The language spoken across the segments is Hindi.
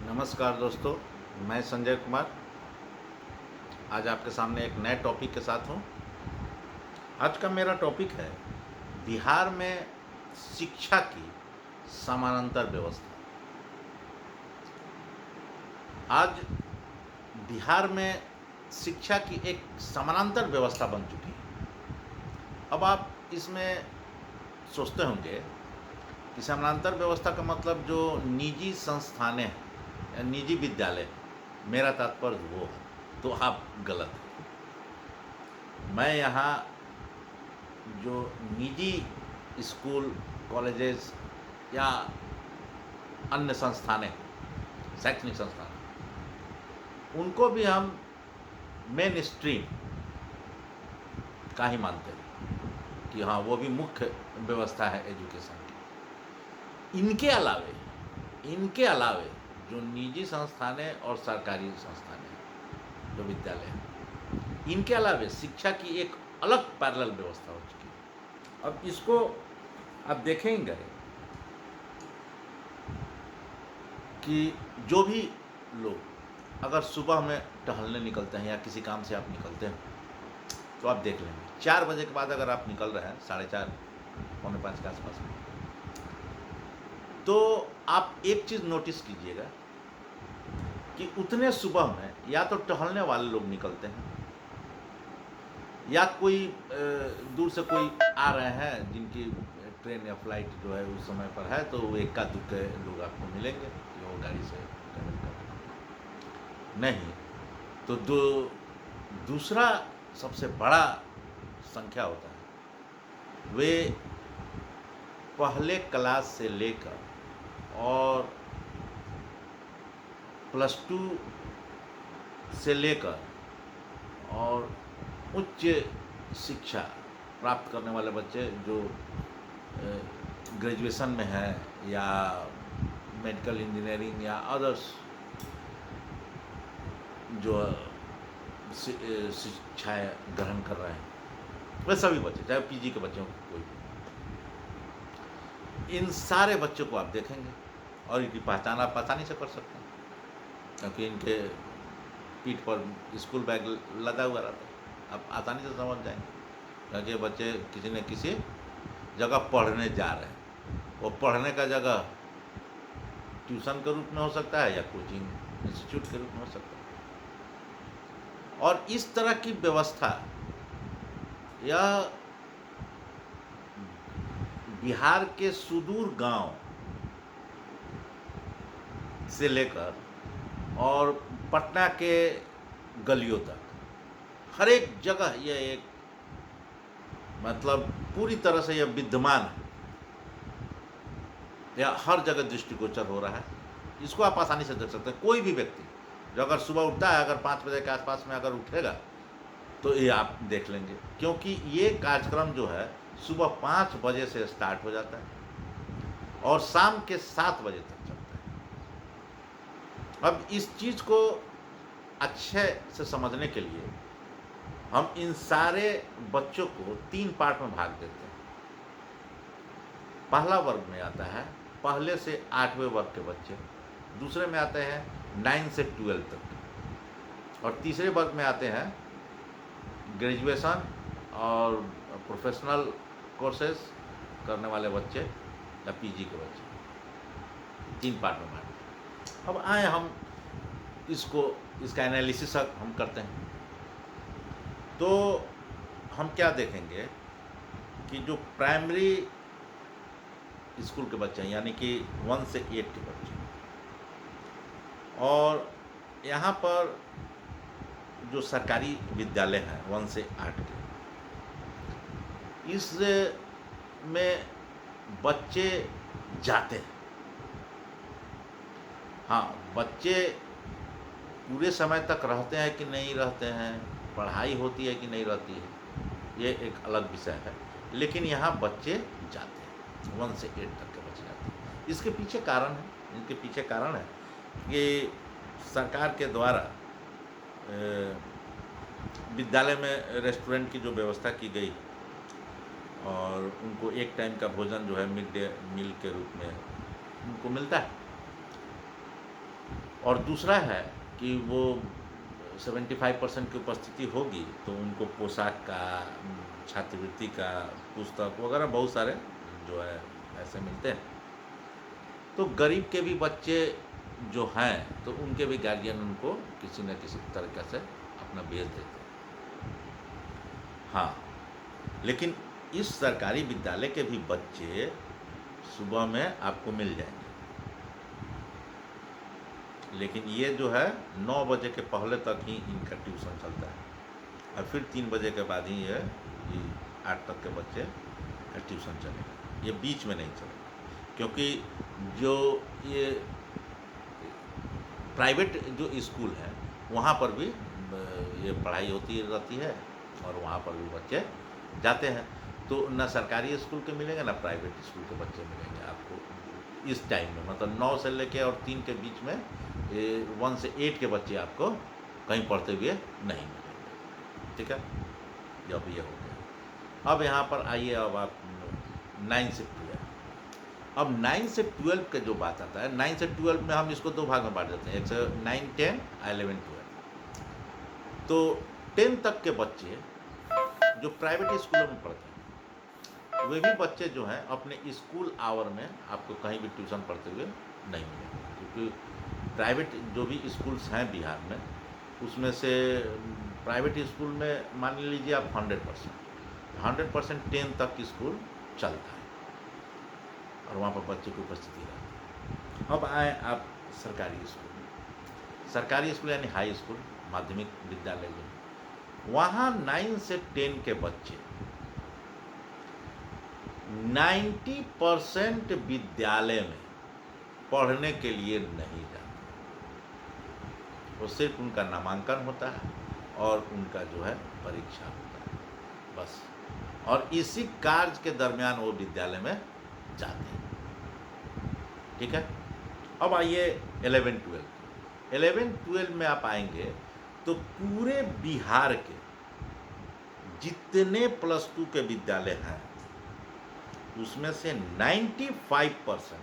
नमस्कार दोस्तों, मैं संजय कुमार आज आपके सामने एक नए टॉपिक के साथ हूँ। आज का मेरा टॉपिक है बिहार में शिक्षा की समानांतर व्यवस्था। आज बिहार में शिक्षा की एक समानांतर व्यवस्था बन चुकी है। अब आप इसमें सोचते होंगे कि समानांतर व्यवस्था का मतलब जो निजी संस्थानें हैं या निजी विद्यालय हैं, मेरा तात्पर्य वो है, तो आप गलत हैं। मैं यहाँ जो निजी स्कूल, कॉलेजेस या अन्य संस्थानें, शैक्षणिक संस्थान, उनको भी हम मेन स्ट्रीम का ही मानते हैं कि हाँ, वो भी मुख्य व्यवस्था है एजुकेशन की। इनके अलावे जो निजी संस्थानें और सरकारी संस्थानें, जो विद्यालय हैं, इनके अलावे शिक्षा की एक अलग पैरेलल व्यवस्था हो चुकी है। अब इसको आप देखेंगे कि जो भी लोग अगर सुबह में टहलने निकलते हैं या किसी काम से आप निकलते हैं, तो आप देख लेंगे 4 बजे के बाद अगर आप निकल रहे हैं, 4:30 पौने 5 के आसपास में, तो आप एक चीज़ नोटिस कीजिएगा कि उतने सुबह में या तो टहलने वाले लोग निकलते हैं या कोई दूर से कोई आ रहे हैं जिनकी ट्रेन या फ्लाइट जो है उस समय पर है, तो वो इक्का दुक्के लोग आपको मिलेंगे जो वो गाड़ी से ट्रैवल कर रहे हैं। नहीं तो दूसरा सबसे बड़ा संख्या होता है, वे पहले क्लास से लेकर और +2 से लेकर और उच्च शिक्षा प्राप्त करने वाले बच्चे जो ग्रेजुएशन में हैं या मेडिकल इंजीनियरिंग या अदर्स जो शिक्षाएँ ग्रहण कर रहे हैं, वे सभी बच्चे, चाहे पीजी के बच्चे हों, कोई भी, इन सारे बच्चों को आप देखेंगे और इनकी पहचान आप आसानी से कर सकते हैं, क्योंकि इनके पीठ पर स्कूल बैग लदा हुआ रहता है। आप आसानी से समझ जाएंगे, क्योंकि ये बच्चे किसी न किसी जगह पढ़ने जा रहे हैं। वो पढ़ने का जगह ट्यूशन के रूप में हो सकता है या कोचिंग इंस्टीट्यूट के रूप में हो सकता है। और इस तरह की व्यवस्था यह बिहार के सुदूर गांव से लेकर और पटना के गलियों तक हर एक जगह यह एक मतलब पूरी तरह से यह विद्यमान है या हर जगह दृष्टिगोचर हो रहा है। इसको आप आसानी से देख सकते हैं। कोई भी व्यक्ति जो अगर सुबह उठता है, अगर 5 बजे के आसपास में अगर उठेगा, तो ये आप देख लेंगे, क्योंकि ये कार्यक्रम जो है सुबह 5 बजे से स्टार्ट हो जाता है और शाम के 7 बजे तक चलता है। अब इस चीज़ को अच्छे से समझने के लिए हम इन सारे बच्चों को 3 पार्ट में भाग देते हैं। पहला वर्ग में आता है पहले से 8वें वर्ग के बच्चे, दूसरे में आते हैं 9 से 12 तक, और तीसरे वर्ग में आते हैं ग्रेजुएशन और प्रोफेशनल कोर्सेज करने वाले बच्चे या पीजी के बच्चे। 3 पार्ट में बांटे। अब आए हम इसका एनालिसिस हम करते हैं, तो हम क्या देखेंगे कि जो प्राइमरी स्कूल के बच्चे हैं, यानी कि 1 से 8 के बच्चे, और यहाँ पर जो सरकारी विद्यालय हैं 1 से 8 के, इस में बच्चे जाते हैं। हाँ, बच्चे पूरे समय तक रहते हैं कि नहीं रहते हैं, पढ़ाई होती है कि नहीं रहती है, ये एक अलग विषय है, लेकिन यहाँ बच्चे जाते हैं, 1 से 8 तक के बच्चे जाते हैं। इनके पीछे कारण है कि सरकार के द्वारा विद्यालय में रेस्टोरेंट की जो व्यवस्था की गई और उनको एक टाइम का भोजन जो है मिड डे मील के रूप में उनको मिलता है, और दूसरा है कि वो 75% की उपस्थिति होगी तो उनको पोशाक का, छात्रवृत्ति का, पुस्तक वगैरह बहुत सारे जो है ऐसे मिलते हैं। तो गरीब के भी बच्चे जो हैं तो उनके भी गार्जियन उनको किसी न किसी तरीके से अपना भेज देते हैं। हाँ, लेकिन इस सरकारी विद्यालय के भी बच्चे सुबह में आपको मिल जाएंगे, लेकिन ये जो है 9 बजे के पहले तक ही इनका ट्यूशन चलता है और फिर 3 बजे के बाद ही ये 8 तक के बच्चे का ट्यूशन चलेगा, ये बीच में नहीं चलेगा। क्योंकि जो ये प्राइवेट जो स्कूल है वहाँ पर भी ये पढ़ाई होती रहती है और वहाँ पर भी बच्चे जाते हैं, तो ना सरकारी स्कूल के मिलेंगे ना प्राइवेट स्कूल के बच्चे मिलेंगे आपको इस टाइम में। मतलब 9 से लेके और 3 के बीच में 1 से 8 के बच्चे आपको कहीं पढ़ते हुए नहीं मिलेंगे। ठीक है, जब ये हो गया। अब यहाँ पर आइए, अब आप 9 से 12। अब 9 से 12 का जो बात आता है, 9 से 12 में हम इसको 2 भाग में बांट देते हैं, एक से 9, 10, 11, 12। तो 10 तक के बच्चे जो प्राइवेट स्कूलों में पढ़ते हैं वे भी बच्चे जो हैं अपने स्कूल आवर में आपको कहीं भी ट्यूशन पढ़ते हुए नहीं मिलेंगे, क्योंकि प्राइवेट जो भी स्कूल्स हैं बिहार में उसमें से प्राइवेट स्कूल में मान लीजिए आप 100% 10 तक स्कूल चलता है और वहाँ पर बच्चे की उपस्थिति रहती है। अब आए आप सरकारी स्कूल। सरकारी स्कूल यानी हाई स्कूल, माध्यमिक विद्यालय जो, वहाँ 9 से 10 के बच्चे 90% विद्यालय में पढ़ने के लिए नहीं जाते, वो सिर्फ उनका नामांकन होता है और उनका जो है परीक्षा होता है बस, और इसी कार्य के दरमियान वो विद्यालय में जाते हैं। ठीक है, अब आइए 11, 12 में आप आएंगे तो पूरे बिहार के जितने +2 के विद्यालय हैं उसमें से 95%,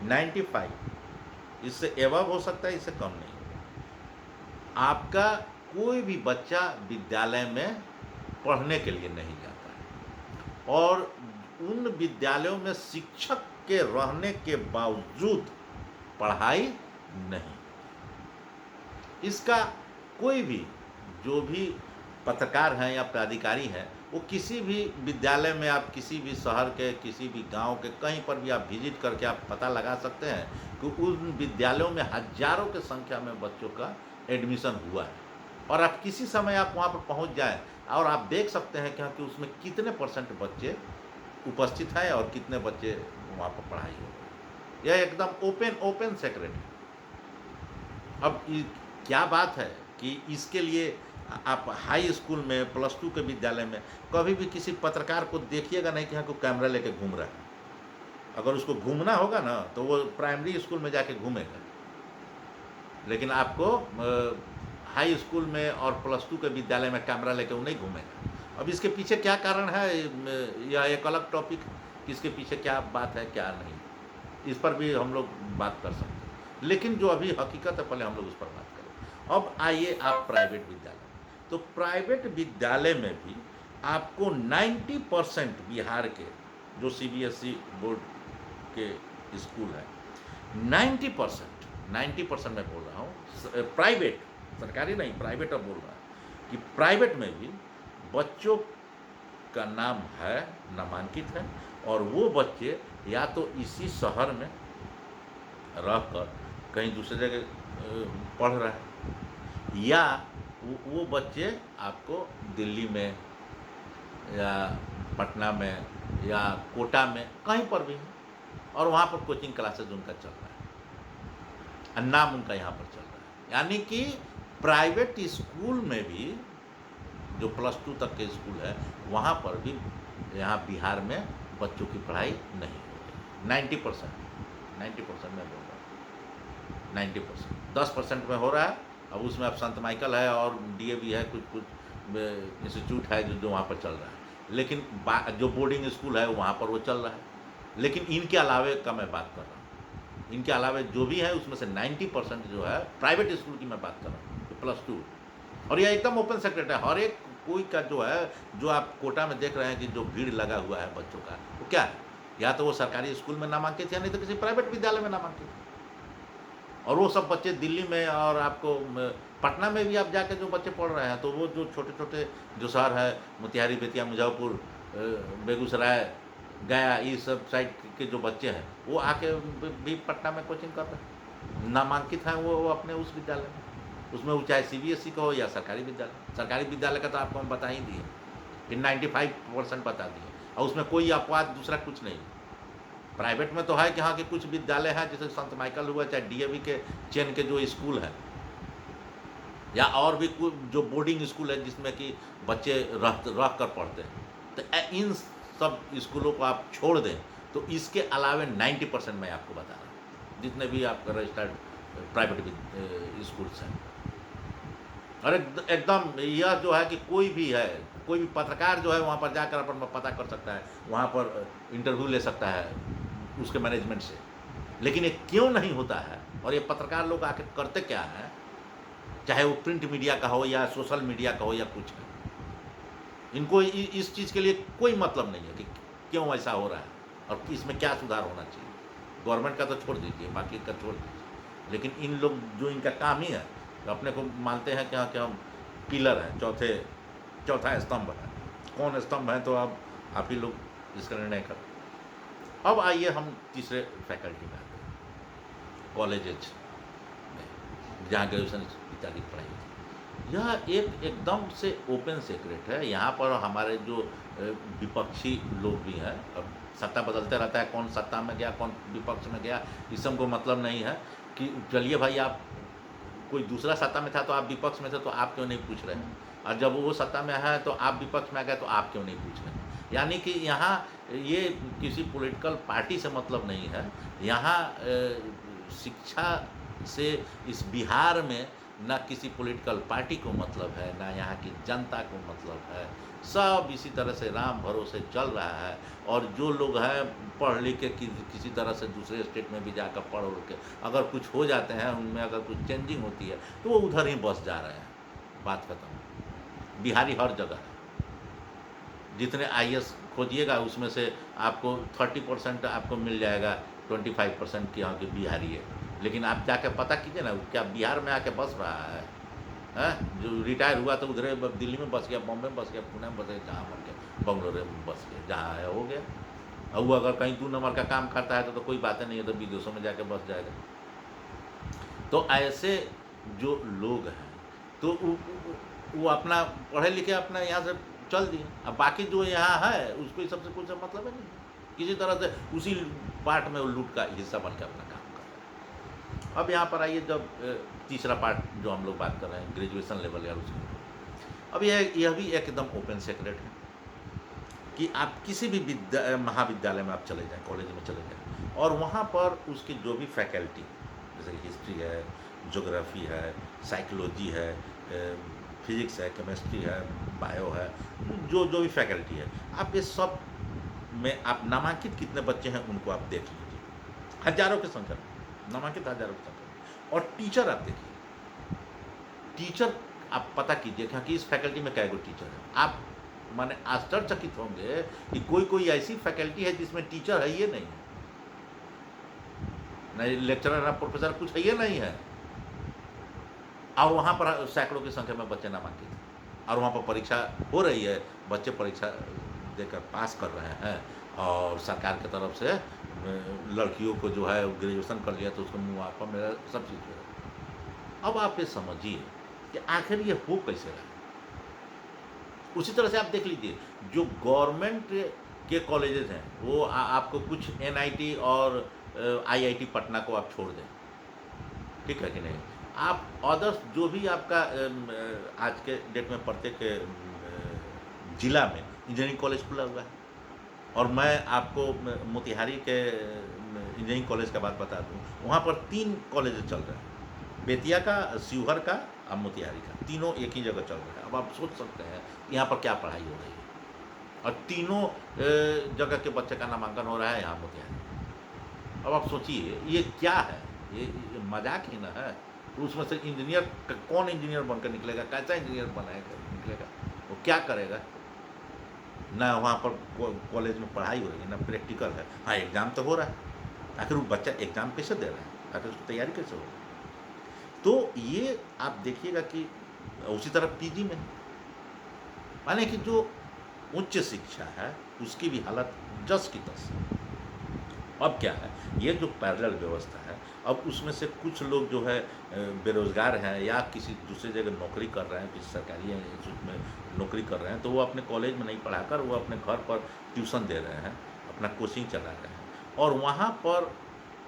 95, इससे एवब हो सकता है, इससे कम नहीं, आपका कोई भी बच्चा विद्यालय में पढ़ने के लिए नहीं जाता है और उन विद्यालयों में शिक्षक के रहने के बावजूद पढ़ाई नहीं। इसका कोई भी जो भी पत्रकार हैं या प्राधिकारी हैं वो किसी भी विद्यालय में, आप किसी भी शहर के, किसी भी गांव के, कहीं पर भी आप विजिट करके आप पता लगा सकते हैं कि उन विद्यालयों में हजारों के संख्या में बच्चों का एडमिशन हुआ है और आप किसी समय आप वहां पर पहुंच जाएं और आप देख सकते हैं कि उसमें कितने % बच्चे उपस्थित हैं और कितने बच्चे वहाँ पर पढ़ाई हो रही है। यह एकदम ओपन सेक्रेट है। अब क्या बात है कि इसके लिए आप हाई स्कूल में, +2 के विद्यालय में कभी भी किसी पत्रकार को देखिएगा नहीं कि यहाँ को कैमरा लेके घूम रहा है। अगर उसको घूमना होगा ना तो वो प्राइमरी स्कूल में जाके घूमेगा, लेकिन आपको हाई स्कूल में और +2 के विद्यालय में कैमरा लेके वो नहीं घूमेगा। अब इसके पीछे क्या कारण है, यह एक अलग टॉपिक, इसके पीछे क्या बात है क्या नहीं, इस पर भी हम लोग बात कर सकते हैं, लेकिन जो अभी हकीकत है पहले हम लोग उस पर बात करें। अब आइए आप प्राइवेट विद्यालय, तो प्राइवेट विद्यालय में भी आपको 90% बिहार के जो CBSE बोर्ड के स्कूल है, 90% मैं बोल रहा हूँ, प्राइवेट, सरकारी नहीं, प्राइवेट अब बोल रहा है कि प्राइवेट में भी बच्चों का नाम है, नामांकित है और वो बच्चे या तो इसी शहर में रहकर कहीं दूसरी जगह पढ़ रहे हैं या वो बच्चे आपको दिल्ली में या पटना में या कोटा में कहीं पर भी हैं और वहाँ पर कोचिंग क्लासेज उनका चल रहा है और नाम उनका यहाँ पर चल रहा है। यानी कि प्राइवेट स्कूल में भी जो +2 तक के स्कूल है वहाँ पर भी यहाँ बिहार में बच्चों की पढ़ाई नहीं हो रही। 90% में बोल रहा हूँ, 90%, 10% में हो रहा है। अब उसमें अब संत माइकल है और DAV है, कुछ इंस्टीट्यूट है जो वहाँ पर चल रहा है, लेकिन जो बोर्डिंग स्कूल है वहाँ पर वो चल रहा है। लेकिन इनके अलावे का मैं बात कर रहा हूँ, इनके अलावा जो भी है उसमें से 90% जो है प्राइवेट स्कूल की मैं बात कर रहा हूँ, +2। और यह एकदम ओपन सेक्रेट है। हर एक कोई का जो है, जो आप कोटा में देख रहे हैं कि जो भीड़ लगा हुआ है बच्चों का, वो क्या है? या तो वो सरकारी स्कूल में नामांकित है, नहीं तो किसी प्राइवेट विद्यालय में नामांकित है। और वो सब बच्चे दिल्ली में और आपको पटना में भी आप जाके जो बच्चे पढ़ रहे हैं, तो वो जो छोटे-छोटे जो शहर है, मोतिहारी, बेतिया, मुजफ्फरपुर, बेगूसराय, गया, ये सब साइड के जो बच्चे हैं, वो आके भी पटना में कोचिंग कर रहे हैं। नामांकित हैं वो अपने उस विद्यालय में। उसमें वो चाहे सीबीएसई का हो या सरकारी विद्यालय। सरकारी विद्यालय का तो आपको हम बता ही दिए कि 95% बता दिए, और उसमें कोई अपवाद दूसरा कुछ नहीं। प्राइवेट में तो है कि हाँ कि कुछ विद्यालय हैं, जैसे संत माइकल हुआ, चाहे डीएवी के चेन के जो स्कूल हैं, या और भी कुछ जो बोर्डिंग स्कूल है जिसमें कि बच्चे रह कर पढ़ते हैं, तो इन सब स्कूलों को आप छोड़ दें तो इसके अलावे 90% मैं आपको बता रहा हूँ जितने भी आपका रजिस्टर्ड प्राइवेट स्कूल्स हैं। और एकदम यह जो है कि कोई भी पत्रकार जो है वहाँ पर जाकर अपन पता कर सकता है, वहाँ पर इंटरव्यू ले सकता है उसके मैनेजमेंट से। लेकिन ये क्यों नहीं होता है, और ये पत्रकार लोग आके करते क्या है, चाहे वो प्रिंट मीडिया का हो या सोशल मीडिया का हो या कुछ का, इनको इस चीज़ के लिए कोई मतलब नहीं है कि क्यों ऐसा हो रहा है और इसमें क्या सुधार होना चाहिए। गवर्नमेंट का तो छोड़ दीजिए, बाकी का छोड़ दीजिए, लेकिन इन लोग जो इनका काम ही है, तो अपने को मानते हैं कि हम पिलर हैं, चौथा स्तंभ है। कौन स्तंभ है तो अब आप ही लोग इसका निर्णय करें। अब आइए हम तीसरे फैकल्टी में आते हैं, कॉलेजेज में जहाँ ग्रेजुएशन इत्यादि पढ़ाई होती है। यह एकदम से ओपन सीक्रेट है। यहाँ पर हमारे जो विपक्षी लोग भी हैं, अब सत्ता बदलते रहता है, कौन सत्ता में गया कौन विपक्ष में गया, इस हमको मतलब नहीं है कि चलिए भाई आप कोई दूसरा सत्ता में था तो आप विपक्ष में थे तो आप क्यों नहीं पूछ रहे हैं, और जब वो सत्ता में है तो आप विपक्ष में आ गए तो आप क्यों नहीं पूछ रहे हैं। यानी कि यहाँ ये किसी पॉलिटिकल पार्टी से मतलब नहीं है। यहाँ शिक्षा से इस बिहार में ना किसी पॉलिटिकल पार्टी को मतलब है, ना यहाँ की जनता को मतलब है। सब इसी तरह से राम भरोसे चल रहा है। और जो लोग हैं पढ़ लिख के किसी तरह से दूसरे स्टेट में भी जाकर पढ़ उड़ के अगर कुछ हो जाते हैं, उनमें अगर कुछ चेंजिंग होती है तो वो उधर ही बस जा रहे हैं। बात खत्म। बिहारी हर जगह है। जितने आईएएस खोजिएगा उसमें से आपको 30% आपको मिल जाएगा, 25% की यहाँ के बिहारी है। लेकिन आप जाके पता कीजिए ना, क्या बिहार में आके बस रहा है? जो रिटायर हुआ तो उधर दिल्ली में बस गया, बॉम्बे में बस गया, पुणे में बस गया, जहाँ बन गया, बंगलोर में बस गया, जहाँ है हो गया। और वो अगर कहीं 2 नंबर का काम करता है तो कोई बात नहीं है, तो विदेशों में जाके बस जाएगा। तो ऐसे जो लोग हैं तो वो अपना पढ़े लिखे अपना यहाँ से चल दिए। अब बाकी जो यहाँ है उसको सबसे कुछ मतलब है नहीं, किसी तरह से उसी पार्ट में वो लूट का हिस्सा बन के अपना काम कर रहा है। अब यहाँ पर आइए, जब तीसरा पार्ट जो हम लोग बात कर रहे हैं ग्रेजुएशन लेवल या उसमें, अब यह भी एकदम ओपन सीक्रेट है कि आप किसी भी महाविद्यालय में आप चले जाएँ, कॉलेज में चले जाएँ, और वहाँ पर उसकी जो भी फैकल्टी, जैसे हिस्ट्री है, ज्योग्राफी है, साइकोलॉजी है, फिजिक्स है, केमिस्ट्री है, बायो है, जो भी फैकल्टी है, आप ये सब में आप नामांकित कितने बच्चे हैं उनको आप देख लीजिए। हज़ारों की संख्या में नामांकित, हज़ारों की संख्या में। और टीचर आप देखिए, टीचर आप पता कीजिए कि इस फैकल्टी में कै गो टीचर है। आप माने आश्चर्यचकित होंगे कि कोई ऐसी फैकल्टी है जिसमें टीचर है ये नहीं है, नहीं लेक्चरर या प्रोफेसर कुछ है ये नहीं है, और वहाँ पर सैकड़ों की संख्या में बच्चे नामांकित हैं, और वहाँ पर परीक्षा हो रही है, बच्चे परीक्षा देकर पास कर रहे हैं, और सरकार की तरफ से लड़कियों को जो है ग्रेजुएशन कर लिया तो उसको मुआवजा मिला, सब चीज़ हो रहा है। अब आप ये समझिए कि आखिर ये हो कैसे रहा है। उसी तरह से आप देख लीजिए, जो गवर्नमेंट के कॉलेजेस हैं वो आपको कुछ एनआईटी और आईआईटी पटना को आप छोड़ दें, ठीक है कि नहीं। आप अदर्स जो भी आपका आज के डेट में प्रत्येक जिला में इंजीनियरिंग कॉलेज खुला हुआ है। और मैं आपको मोतिहारी के इंजीनियरिंग कॉलेज का बात बता दूं, वहाँ पर 3 कॉलेज चल रहे हैं, बेतिया का, शिवहर का और मोतिहारी का, तीनों एक ही जगह चल रहे हैं। अब आप सोच सकते हैं यहाँ पर क्या पढ़ाई हो रही है, और तीनों जगह के बच्चे का नामांकन हो रहा है यहाँ मोतिहारी। अब आप सोचिए ये क्या है, ये मजाक ही ना है। तो उसमें से इंजीनियर कौन इंजीनियर बनकर निकलेगा, कैसा इंजीनियर बनाएगा निकलेगा, वो क्या करेगा? ना वहाँ पर कॉलेज में पढ़ाई हो रही है, ना प्रैक्टिकल है। हाँ, एग्ज़ाम तो हो रहा है, आखिर वो बच्चा एग्ज़ाम कैसे दे रहा है, आखिर उसकी तैयारी कैसे हो रही है? तो ये आप देखिएगा कि उसी तरह पीजी में माने कि जो उच्च शिक्षा है उसकी भी हालत जस की तस है। अब क्या है, ये जो पैरेलल व्यवस्था है, अब उसमें से कुछ लोग जो है बेरोज़गार हैं या किसी दूसरी जगह नौकरी कर रहे हैं, किसी सरकारी इंस्टीट्यूट में नौकरी कर रहे हैं, तो वो अपने कॉलेज में नहीं पढ़ाकर वो अपने घर पर ट्यूशन दे रहे हैं, अपना कोचिंग चला रहे हैं, और वहाँ पर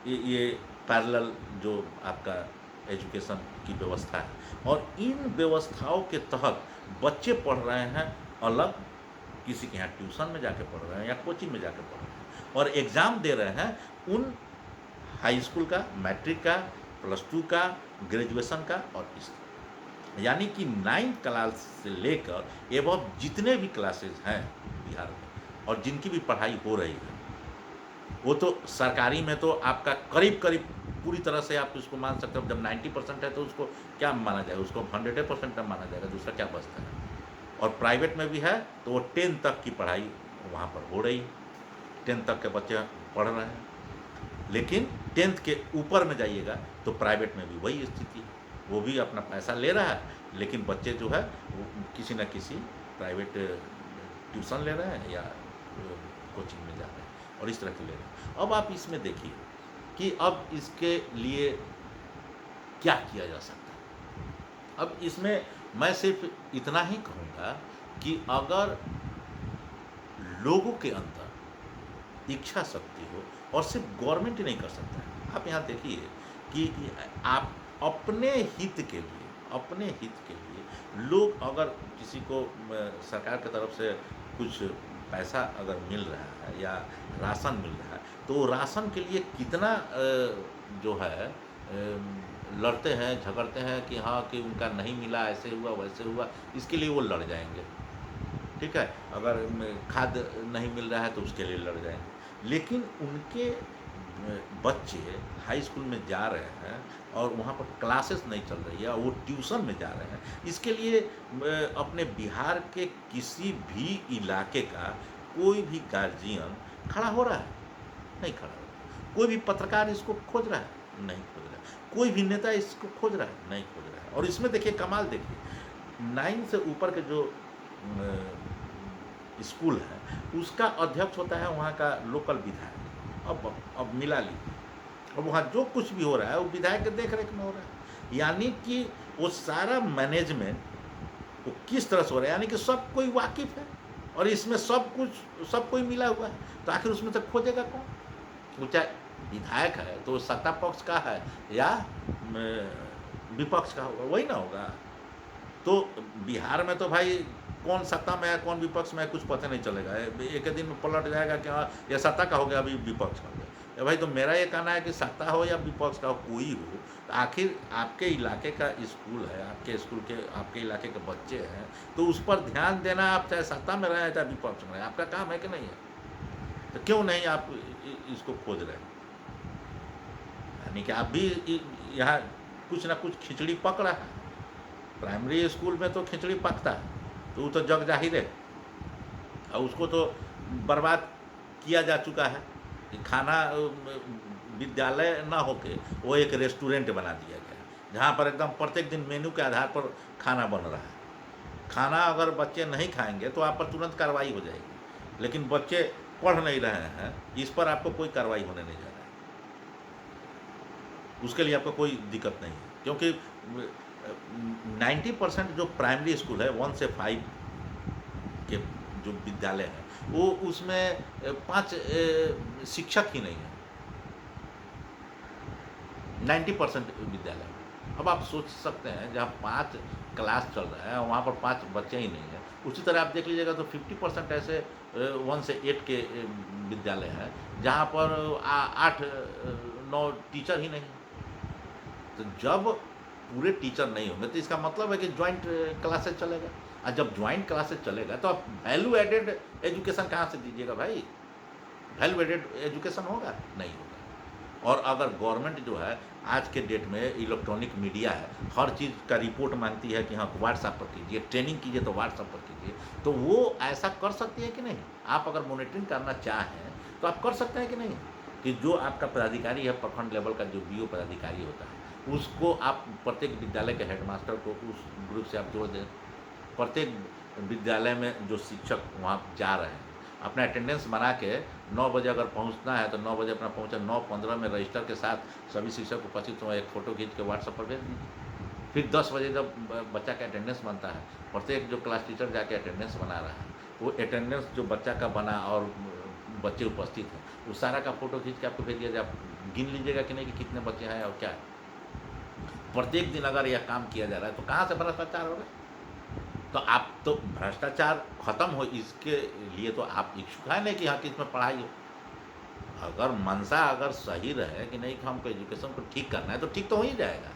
ये पैरेलल जो आपका एजुकेशन की व्यवस्था है, और इन व्यवस्थाओं के तहत बच्चे पढ़ रहे हैं अलग, किसी के यहाँ ट्यूशन में जाके पढ़ रहे हैं या कोचिंग में जाके पढ़ रहे हैं, और एग्ज़ाम दे रहे हैं उन हाई स्कूल का, मैट्रिक का, +2 का, ग्रेजुएशन का, और इस यानी कि 9th क्लास से लेकर एबव जितने भी क्लासेस हैं बिहार में और जिनकी भी पढ़ाई हो रही है, वो तो सरकारी में तो आपका करीब करीब पूरी तरह से आप उसको मान सकते हो। जब 90% है तो उसको क्या माना जाएगा, उसको 100% माना जाएगा, दूसरा क्या बचता है। और प्राइवेट में भी है तो वो 10 तक की पढ़ाई वहाँ पर हो रही है, 10 तक के बच्चे पढ़ रहे हैं। लेकिन 10th के ऊपर में जाइएगा तो प्राइवेट में भी वही स्थिति है, वो भी अपना पैसा ले रहा है, लेकिन बच्चे जो है वो किसी न किसी प्राइवेट ट्यूशन ले रहे हैं या कोचिंग में जा रहे हैं, और इस तरह के ले रहे हैं। अब आप इसमें देखिए कि अब इसके लिए क्या किया जा सकता है। अब इसमें मैं सिर्फ इतना ही कहूँगा कि अगर लोगों के अंदर इच्छा शक्ति हो, और सिर्फ गवर्नमेंट ही नहीं कर सकता है। आप यहाँ देखिए कि आप अपने हित के लिए लोग, अगर किसी को सरकार की तरफ से कुछ पैसा अगर मिल रहा है या राशन मिल रहा है, तो राशन के लिए कितना जो है लड़ते हैं, झगड़ते हैं कि हाँ कि उनका नहीं मिला, ऐसे हुआ वैसे हुआ, इसके लिए वो लड़ जाएंगे। ठीक है, अगर खाद नहीं मिल रहा है तो उसके लिए लड़ जाएंगे। लेकिन उनके बच्चे हाई स्कूल में जा रहे हैं और वहाँ पर क्लासेस नहीं चल रही है, वो ट्यूशन में जा रहे हैं, इसके लिए अपने बिहार के किसी भी इलाके का कोई भी गार्जियन खड़ा हो रहा है? नहीं खड़ा हो रहा। कोई भी पत्रकार इसको खोज रहा है? नहीं खोज रहा है। कोई भी नेता इसको खोज रहा है? नहीं खोज रहा है। और इसमें देखिए कमाल देखिए, 9 से ऊपर के जो स्कूल है उसका अध्यक्ष होता है वहाँ का लोकल विधायक। अब मिला लीजिए, अब वहाँ जो कुछ भी हो रहा है वो विधायक के देख रेख में हो रहा है। यानी कि वो सारा मैनेजमेंट वो किस तरह से हो रहा है, यानी कि सब कोई वाकिफ़ है, और इसमें सब कोई मिला हुआ है, तो आखिर उसमें से खोजेगा कौन? वो चाहे विधायक है तो सत्ता पक्ष का है या विपक्ष का होगा, वही ना होगा। तो बिहार में तो भाई कौन सत्ता में है कौन विपक्ष में है कुछ पता नहीं चलेगा, एक दिन में पलट जाएगा कि हाँ या सत्ता का हो गया अभी विपक्ष का हो गया। या भाई तो मेरा ये कहना है कि सत्ता हो या विपक्ष का हो, कोई हो, तो आखिर आपके इलाके का स्कूल है, आपके स्कूल के आपके इलाके के बच्चे हैं, तो उस पर ध्यान देना, आप चाहे सत्ता में रहें चाहे विपक्ष में रहें, आपका काम है कि नहीं है? तो क्यों नहीं आप इसको खोज रहे हैं? यानी कि आप भी यहाँ कुछ ना कुछ खिचड़ी पक रहा है। प्राइमरी स्कूल में तो खिचड़ी पकता है तो वो तो जग जाहिर है, और उसको तो बर्बाद किया जा चुका है। खाना विद्यालय ना होके वो एक रेस्टोरेंट बना दिया गया, जहाँ पर एकदम प्रत्येक दिन मेनू के आधार पर खाना बन रहा है। खाना अगर बच्चे नहीं खाएंगे तो आप पर तुरंत कार्रवाई हो जाएगी, लेकिन बच्चे पढ़ नहीं रहे हैं, इस पर आपको कोई कार्रवाई होने नहीं जा रहा है। उसके लिए आपको कोई दिक्कत नहीं है, क्योंकि 90% जो प्राइमरी स्कूल है 1 से 5 के जो विद्यालय है वो उसमें 5 शिक्षक ही नहीं है 90% विद्यालय में। अब आप सोच सकते हैं जहाँ 5 क्लास चल रहा है वहाँ पर 5 बच्चे ही नहीं हैं। उसी तरह आप देख लीजिएगा तो 50% ऐसे 1 से 8 के विद्यालय हैं जहाँ पर 8-9 टीचर ही नहीं हैं। तो जब पूरे टीचर नहीं होंगे तो इसका मतलब है कि ज्वाइंट क्लासेस चलेगा, और जब ज्वाइंट क्लासेस चलेगा तो आप वैल्यू एडेड एजुकेशन कहाँ से दीजिएगा भाई? वैल्यू एडेड एजुकेशन होगा? नहीं होगा। और अगर गवर्नमेंट जो है आज के डेट में इलेक्ट्रॉनिक मीडिया है, हर चीज़ का रिपोर्ट मांगती है कि हाँ व्हाट्सएप पर कीजिए, ट्रेनिंग कीजिए तो व्हाट्सएप पर कीजिए, तो वो ऐसा कर सकती है कि नहीं? आप अगर मॉनिटरिंग करना चाहें तो आप कर सकते हैं कि नहीं? कि जो आपका पदाधिकारी है, प्रखंड लेवल का जो बीओ पदाधिकारी होता है, उसको आप प्रत्येक विद्यालय के हेडमास्टर को उस ग्रुप से आप जोड़ दें। प्रत्येक विद्यालय में जो शिक्षक वहाँ जा रहे हैं, अपना अटेंडेंस बना के 9 बजे अगर पहुँचना है तो 9 बजे अपना पहुँचा, 9:15 में रजिस्टर के साथ सभी शिक्षक उपस्थित हुए, एक फ़ोटो खींच के व्हाट्सएप पर भेज दीजिए। फिर 10 बजे जब बच्चा का अटेंडेंस बनता है, प्रत्येक जो क्लास टीचर जाके अटेंडेंस बना रहा है, वो अटेंडेंस जो बच्चा का बना और बच्चे उपस्थित हैं, उस सारा का फ़ोटो खींच के आपको भेज दिया जाए। आप गिन लीजिएगा कि नहीं कि कितने बच्चे हैं और क्या है। प्रत्येक दिन अगर यह काम किया जा रहा है तो कहाँ से भ्रष्टाचार होगा? तो आप तो भ्रष्टाचार खत्म हो इसके लिए तो आप इच्छुक है नहीं कि हाँ कि इसमें पढ़ाई हो। अगर मंशा अगर सही रहे कि नहीं कि हमको एजुकेशन को ठीक करना है तो ठीक तो हो ही जाएगा।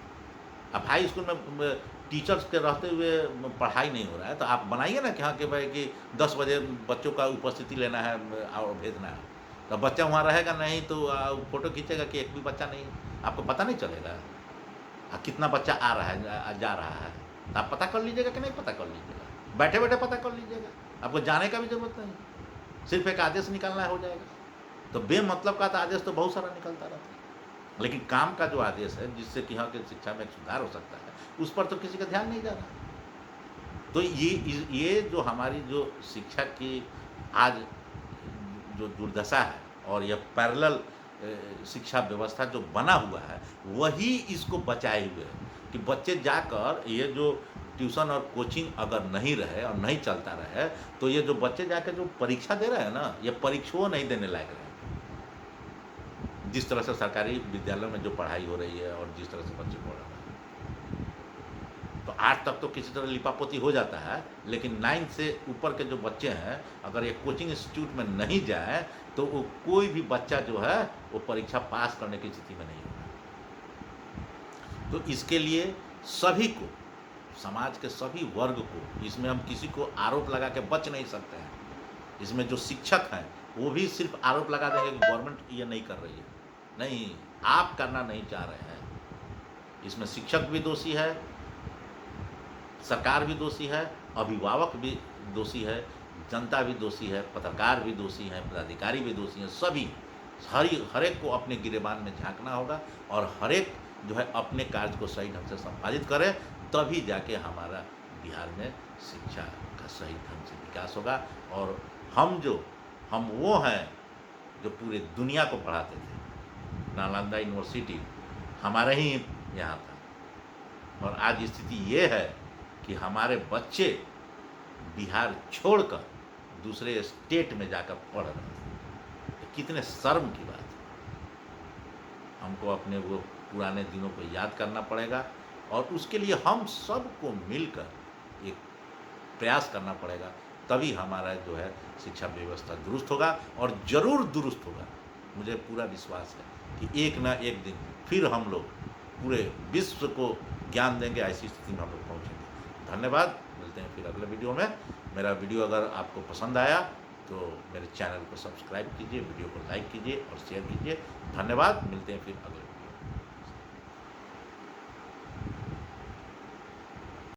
अब हाई स्कूल में टीचर्स के रहते हुए पढ़ाई नहीं हो रहा है तो आप बनाइए ना कि हाँ कि भाई कि 10 बजे बच्चों का उपस्थिति लेना है और भेजना है। तो बच्चा वहाँ रहेगा नहीं तो फ़ोटो खींचेगा कि एक भी बच्चा नहीं है, आपको पता नहीं चलेगा कितना बच्चा आ रहा है जा रहा है। तो आप पता कर लीजिएगा कि नहीं पता कर लीजिएगा, बैठे बैठे पता कर लीजिएगा, आपको जाने का भी ज़रूरत नहीं, सिर्फ एक आदेश निकालना हो जाएगा। तो बेमतलब का तो आदेश तो बहुत सारा निकलता रहता है, लेकिन काम का जो आदेश है जिससे कि यहाँ की शिक्षा में एक सुधार हो सकता है, उस पर तो किसी का ध्यान नहीं जा रहा। तो ये जो हमारी जो शिक्षा की आज जो दुर्दशा है और यह पैरेलल शिक्षा व्यवस्था जो बना हुआ है, वही इसको बचाए हुए है कि बच्चे जाकर ये जो ट्यूशन और कोचिंग अगर नहीं रहे और नहीं चलता रहे तो ये जो बच्चे जाकर जो परीक्षा दे रहे हैं ना, ये परीक्षाओं नहीं देने लायक रहे। जिस तरह से सरकारी विद्यालयों में जो पढ़ाई हो रही है और जिस तरह से बच्चे पढ़ रहे हैं, तो 8 तक तो किसी तरह लिपापोती हो जाता है, लेकिन 9 से ऊपर के जो बच्चे हैं अगर ये कोचिंग इंस्टीट्यूट में नहीं जाए तो वो कोई भी बच्चा जो है वो परीक्षा पास करने की स्थिति में नहीं होगा। तो इसके लिए सभी को, समाज के सभी वर्ग को, इसमें हम किसी को आरोप लगा के बच नहीं सकते हैं। इसमें जो शिक्षक हैं वो भी सिर्फ आरोप लगा देंगे कि गवर्नमेंट ये नहीं कर रही है। नहीं, आप करना नहीं चाह रहे हैं। इसमें शिक्षक भी दोषी है, सरकार भी दोषी है, अभिभावक भी दोषी है, जनता भी दोषी है, पत्रकार भी दोषी हैं, पदाधिकारी भी दोषी हैं। सभी हर एक को अपने गिरेबान में झांकना होगा और हर एक जो है अपने कार्य को सही ढंग से संपादित करे, तभी जाके हमारा बिहार में शिक्षा का सही ढंग से विकास होगा। और हम वो हैं जो पूरे दुनिया को पढ़ाते थे। नालंदा यूनिवर्सिटी हमारे ही यहाँ था और आज स्थिति ये है कि हमारे बच्चे बिहार छोड़कर दूसरे स्टेट में जाकर पढ़ रहे हैं। तो कितने शर्म की बात है। हमको अपने वो पुराने दिनों को याद करना पड़ेगा और उसके लिए हम सबको मिलकर एक प्रयास करना पड़ेगा, तभी हमारा जो है शिक्षा व्यवस्था दुरुस्त होगा और ज़रूर दुरुस्त होगा। मुझे पूरा विश्वास है कि एक ना एक दिन फिर हम लोग पूरे विश्व को ज्ञान देंगे, ऐसी स्थिति में हम लोग पहुँचेंगे। धन्यवाद, मिलते हैं फिर अगले वीडियो में। मेरा वीडियो अगर आपको पसंद आया तो मेरे चैनल को सब्सक्राइब कीजिए, वीडियो को लाइक कीजिए और शेयर कीजिए। धन्यवाद, मिलते हैं फिर अगले